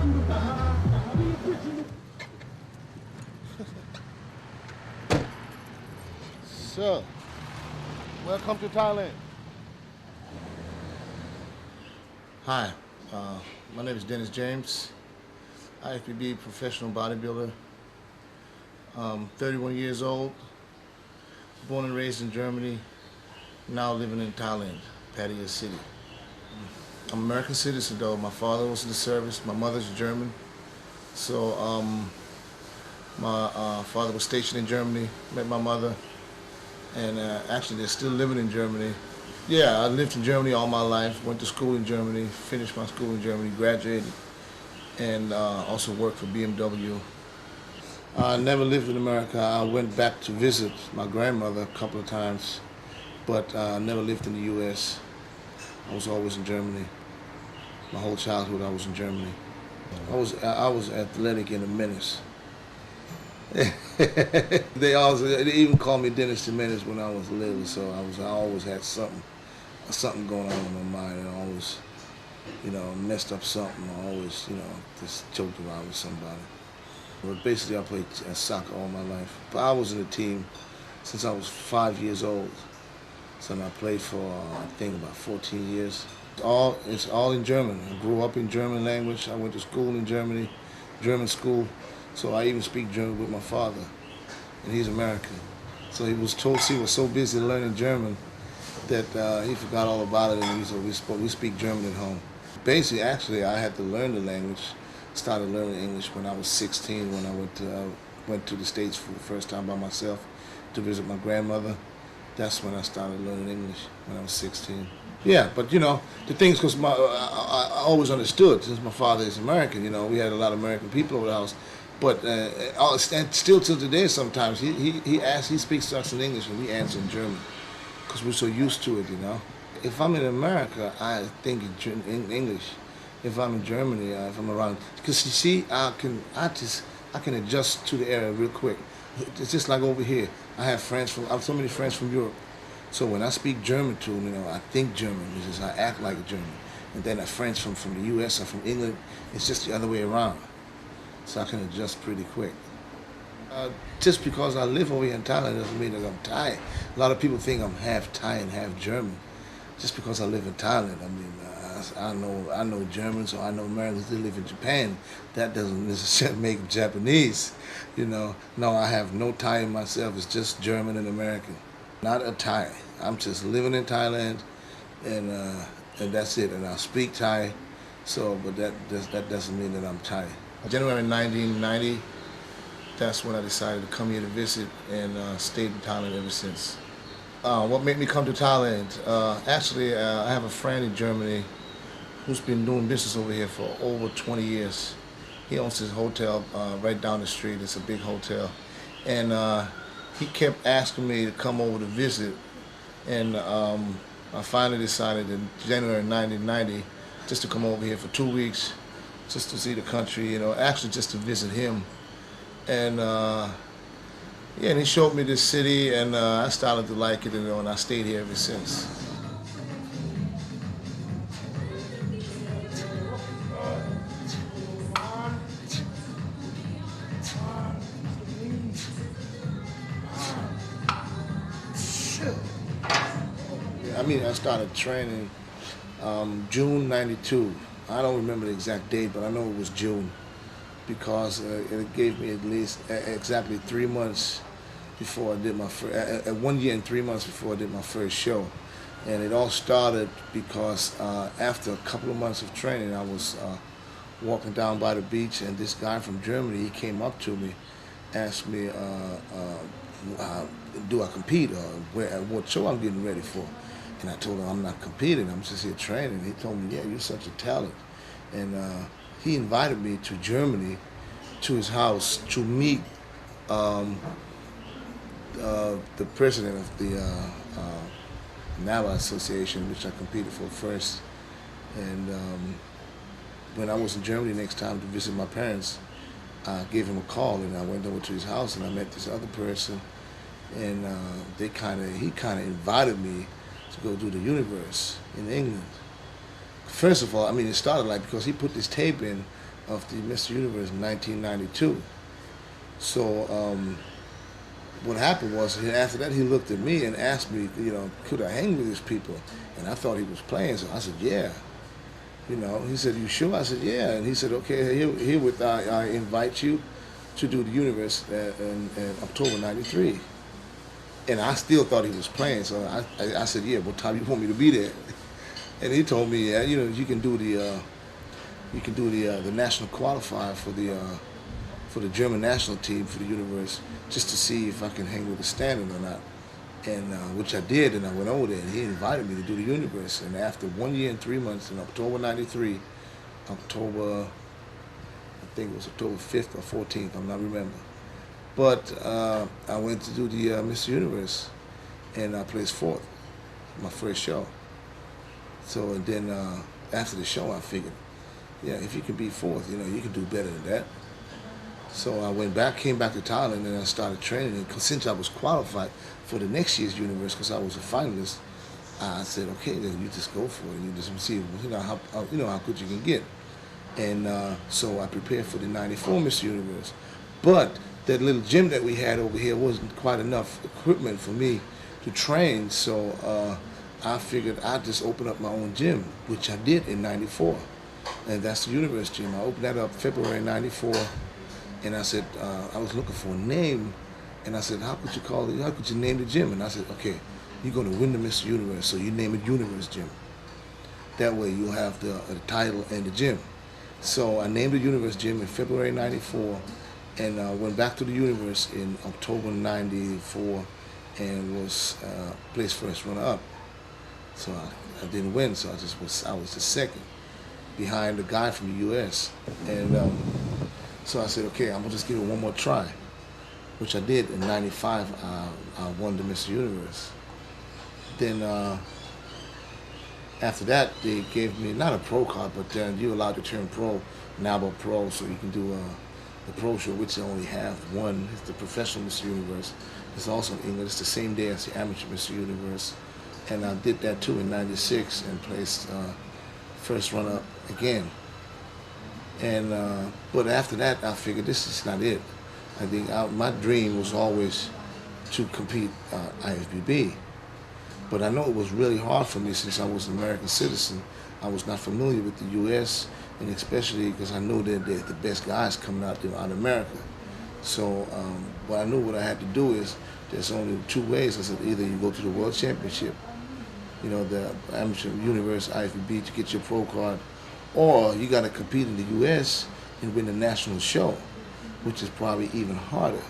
So, welcome to Thailand. Hi, my name is Dennis James, IFBB professional bodybuilder. 31 years old, born and raised in Germany, now living in Thailand, Pattaya City. I'm an American citizen though. My father was in the service, my mother's German. So my father was stationed in Germany, met my mother, and actually they're still living in Germany. Yeah, I lived in Germany all my life, went to school in Germany, finished my school in Germany, graduated, and also worked for BMW. I never lived in America. I went back to visit my grandmother a couple of times, but I never lived in the U.S. I was always in Germany. My whole childhood I was in Germany. I was athletic and a menace. They even called me Dennis the Menace when I was little, so I always had something going on in my mind, and I always, messed up something. I always, just joked around with somebody. But basically, I played soccer all my life. But I was in the team since I was 5 years old. So I played for, I think, about 14 years. It's all in German. I grew up in German language. I went to school in Germany, German school. So I even speak German with my father, and he's American. So he was so busy learning German that he forgot all about it, and we speak German at home. Basically, actually, I had to learn the language. Started learning English when I was 16, when I went to the States for the first time by myself to visit my grandmother. That's when I started learning English, when I was 16. Yeah, but the thing is, because I always understood, since my father is American, we had a lot of American people over the house. But and still till today, sometimes he speaks to us in English and we answer in German, because we're so used to it, If I'm in America, I think in English. If I'm in Germany, if I'm around, because you see, I can adjust to the area real quick. It's just like over here. I have so many friends from Europe. So when I speak German to them, I think German, because I act like a German. And then friends from the U.S. or from England, it's just the other way around. So I can adjust pretty quick. Just because I live over here in Thailand doesn't mean that I'm Thai. A lot of people think I'm half Thai and half German. Just because I live in Thailand, I know Germans, or I know Americans that live in Japan. That doesn't necessarily make them Japanese, No, I have no Thai in myself. It's just German and American. Not a Thai. I'm just living in Thailand, and that's it. And I speak Thai, but that doesn't mean that I'm Thai. January 1990, that's when I decided to come here to visit, and stayed in Thailand ever since. What made me come to Thailand? Actually, I have a friend in Germany who's been doing business over here for over 20 years. He owns his hotel right down the street. It's a big hotel. And he kept asking me to come over to visit. And I finally decided in January 1990 just to come over here for 2 weeks, just to see the country, actually just to visit him. And and he showed me this city, and I started to like it, and I stayed here ever since. I started training June '92. I don't remember the exact date, but I know it was June, because it gave me at least exactly 3 months before I did my first, 1 year and 3 months before I did my first show. And it all started because after a couple of months of training, I was walking down by the beach, and this guy from Germany, he came up to me, asked me, do I compete, or what show I'm getting ready for. And I told him I'm not competing, I'm just here training. He told me, yeah, you're such a talent. And he invited me to Germany, to his house, to meet the president of the NABA Association, which I competed for first. And when I was in Germany next time to visit my parents, I gave him a call, and I went over to his house, and I met this other person, and he kind of invited me to go do the Universe in England. First of all, it started because he put this tape in of the Mr. Universe in 1992. So what happened was, after that, he looked at me and asked me, could I hang with these people? And I thought he was playing, so I said, yeah. He said, you sure? I said, yeah. And he said, okay, herewith I invite you to do the Universe in October '93. And I still thought he was playing, so I said, yeah, what time you want me to be there? And he told me, yeah, you can do the national qualifier for the German national team for the Universe, just to see if I can hang with the standard or not. And which I did, and I went over there, and he invited me to do the Universe. And after 1 year and 3 months, in October '93, I think it was October 5th or 14th, I'm not remember. But I went to do the Mr. Universe, and I placed fourth, my first show. So and then after the show, I figured, yeah, if you can be fourth, you can do better than that. So I came back to Thailand, and I started training. And since I was qualified for the next year's Universe, because I was a finalist, I said, okay, then you just go for it. And you just see, how good you can get. And so I prepared for the '94 Mr. Universe. But that little gym that we had over here wasn't quite enough equipment for me to train. So I figured I'd just open up my own gym, which I did in '94. And that's the Universe gym. I opened that up February '94. And I said, I was looking for a name, and I said, how could you call it? How could you name the gym? And I said, okay, you're going to win the Mr. Universe, so you name it Universe Gym. That way you'll have the title and the gym. So I named the Universe Gym in February '94, and went back to the Universe in October '94, and was placed first runner-up. So I didn't win, so I was the second, behind the guy from the U.S. And so I said, okay, I'm gonna just give it one more try, which I did in '95. I won the Mr. Universe. Then after that, they gave me not a pro card, but then you're allowed to turn pro, NABA pro, so you can do the pro show, which they only have one. It's the professional Mr. Universe. It's also in England. It's the same day as the amateur Mr. Universe, and I did that too in '96 and placed first runner-up again. And but after that, I figured this is not it. I think my dream was always to compete IFBB, but I know it was really hard for me since I was an American citizen. I was not familiar with the U.S., and especially because I know that they're the best guys coming out there out of America. So, but I knew what I had to do is there's only two ways. I said either you go to the World Championship, the Amateur Universe IFBB to get your pro card, or you got to compete in the U.S. and win the national show, which is probably even harder.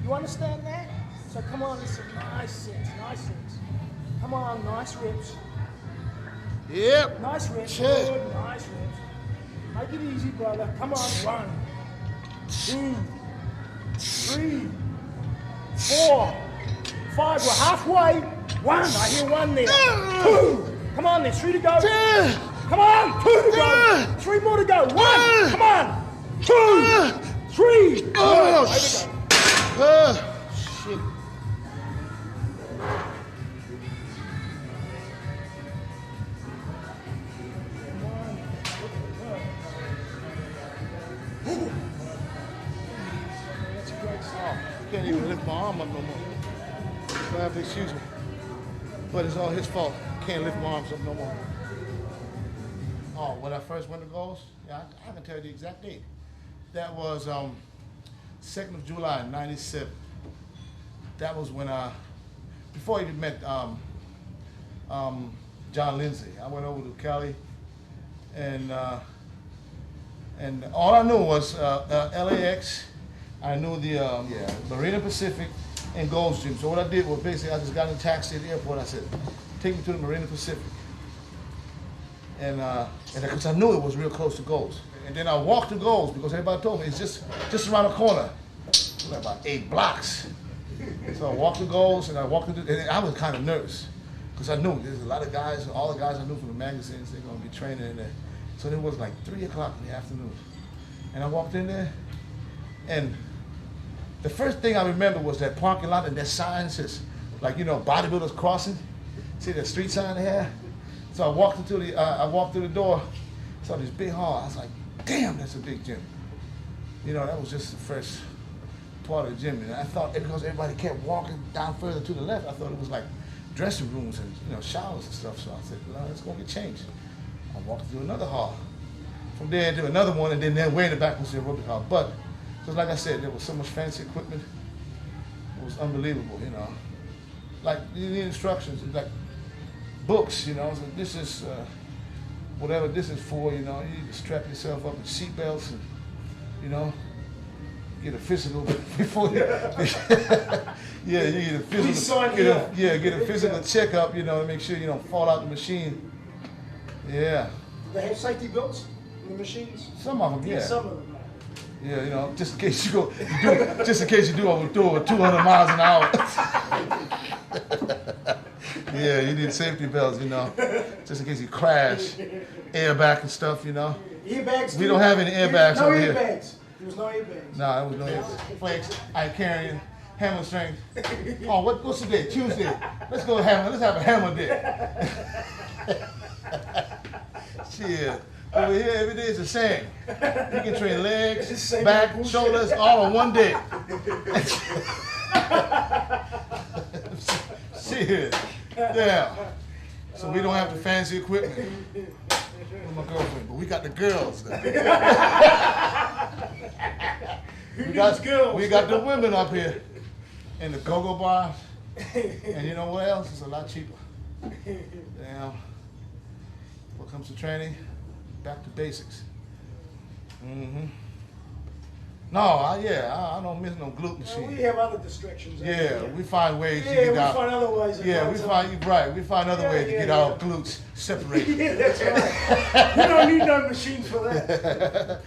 You understand that? So come on, listen, nice sets, nice sets. Come on, nice reps. Yep. Nice reps, Cheers. good, nice reps. Make it easy, brother. Come on, 1, 2, 3, 4, 5. We're halfway. 1, I hear 1 there. 2. Come on, there's 3 to go. Come on, 2 to go. 3 more to go. 1. Come on. 2, 3. Good. Oh, Way to shit. Can't even lift my arm up no more. So I have to excuse me. But it's all his fault. Can't lift my arms up no more. Oh, when I first went to goals, yeah, I can tell you the exact date. That was 2nd of July, '97. That was when before I even met John Lindsay. I went over to Cali, and all I knew was LAX. I knew the Marina Pacific and Gold's Gym. So what I did was basically I just got in a taxi at the airport. I said, take me to the Marina Pacific. And because I knew it was real close to Gold's. And then I walked to Gold's because everybody told me it's just around the corner. It was like about 8 blocks. So I walked to Gold's and I walked into, and I was kind of nervous because I knew there's a lot of guys, all the guys I knew from the magazines, they're going to be training in there. So it was like 3 o'clock in the afternoon. And I walked in there, and the first thing I remember was that parking lot and that sign says like, you know, bodybuilders crossing. See that street sign they have? So I walked through the door, saw this big hall. I was like, damn, that's a big gym. You know, that was just the first part of the gym. And I thought, because everybody kept walking down further to the left, I thought it was like dressing rooms and, you know, showers and stuff. So I said, well, let's go get changed. I walked through another hall. From there to another one, and then way in the back was the aerobic hall. But, just like I said, there was so much fancy equipment. It was unbelievable, you know. Like, the instructions, like books, you know. So this is, whatever this is for, you know. You need to strap yourself up with seat belts and, you know, get a physical before you, yeah, you get a physical, get a physical checkup, you know, to make sure you don't fall out the machine. Yeah. Do they have safety belts in the machines? Some of them, yeah. Some of them. Yeah, you know, just in case you do over 200 miles an hour. Yeah, you need safety belts, you know, just in case you crash, airbag and stuff, you know. Airbags? We don't have any airbags over here. No airbags. There was no airbags. No, there was no airbags. Flex, I carrying, hammer strength. Oh, what's the day? Tuesday. Let's go hammer. Let's have a hammer day. Shit. Over here, every day is the same. You can train legs, back, shoulders, all on one day. Shit. Yeah. So we don't have the fancy equipment. With my girlfriend, but we got the girls. We got the women up here in the go-go bars. And you know what else? It's a lot cheaper. Damn. When it comes to training, back to basics. Mm-hmm. No, I don't miss no glute machine. We have other distractions. Yeah, we find ways to we get out. find other ways. Yeah, we find other ways to get our glutes separated. Yeah, that's right. We don't need no machines for that.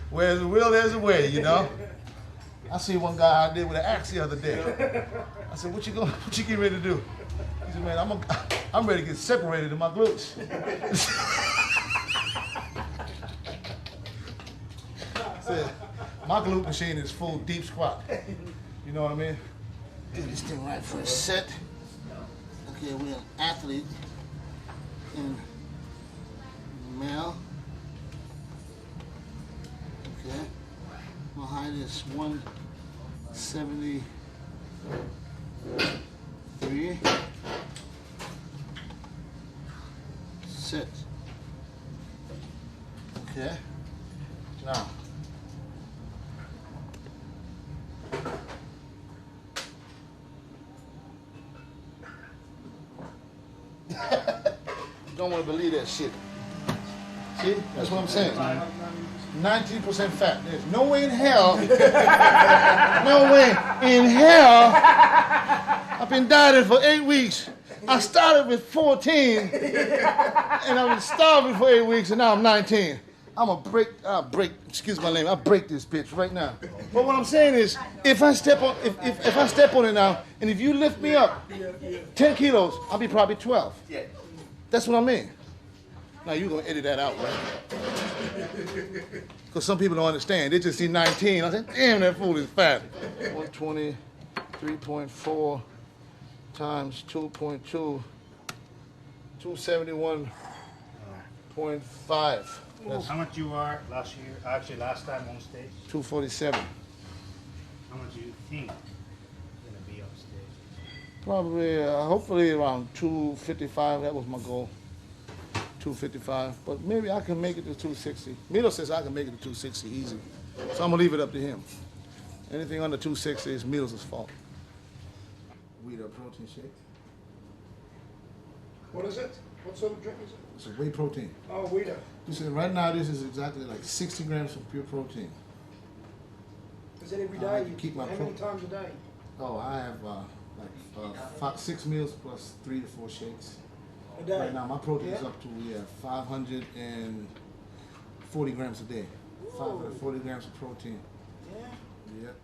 Where there's a will, there's a way, you know. I see one guy out there with an axe the other day. I said, what you getting ready to do? He said, man, I'm ready to get separated in my glutes. Said, my glute machine is full deep squat. You know what I mean? Get this thing right for a set. Okay, we're an athlete in male. Okay. My height is 173. Sit. Okay. Now. Don't want to believe that shit. See? That's what I'm saying. 19% fat. There's no way in hell. No way in hell. I've been dieting for 8 weeks. I started with 14, and I've been starving for 8 weeks, and now I'm 19. I'll break, excuse my name, I'll break this bitch right now. But what I'm saying is, if I step on it now, and if you lift me up 10 kilos, I'll be probably 12. That's what I mean. Now you're gonna edit that out, right? Because some people don't understand. They just see 19. I said, damn, that fool is fat. 123.4 times 2.2, 271.5. How much you are last year? Actually, last time on stage. 247. How much do you think you're gonna be on stage? Probably, hopefully around 255. That was my goal. 255, but maybe I can make it to 260. Milo says I can make it to 260 easy, so I'm gonna leave it up to him. Anything under 260 is Milo's fault. Wheat protein shake. What is it? What sort of drink is it? It's a whey protein. Oh, Weeder. This is, right now, this is exactly like 60 grams of pure protein. Is that every day? Keep my How many times a day? Oh, I have like 6 meals plus 3 to 4 shakes. A day? Right now, my protein is up to 540 grams a day. 540 grams of protein. Yeah. Yep.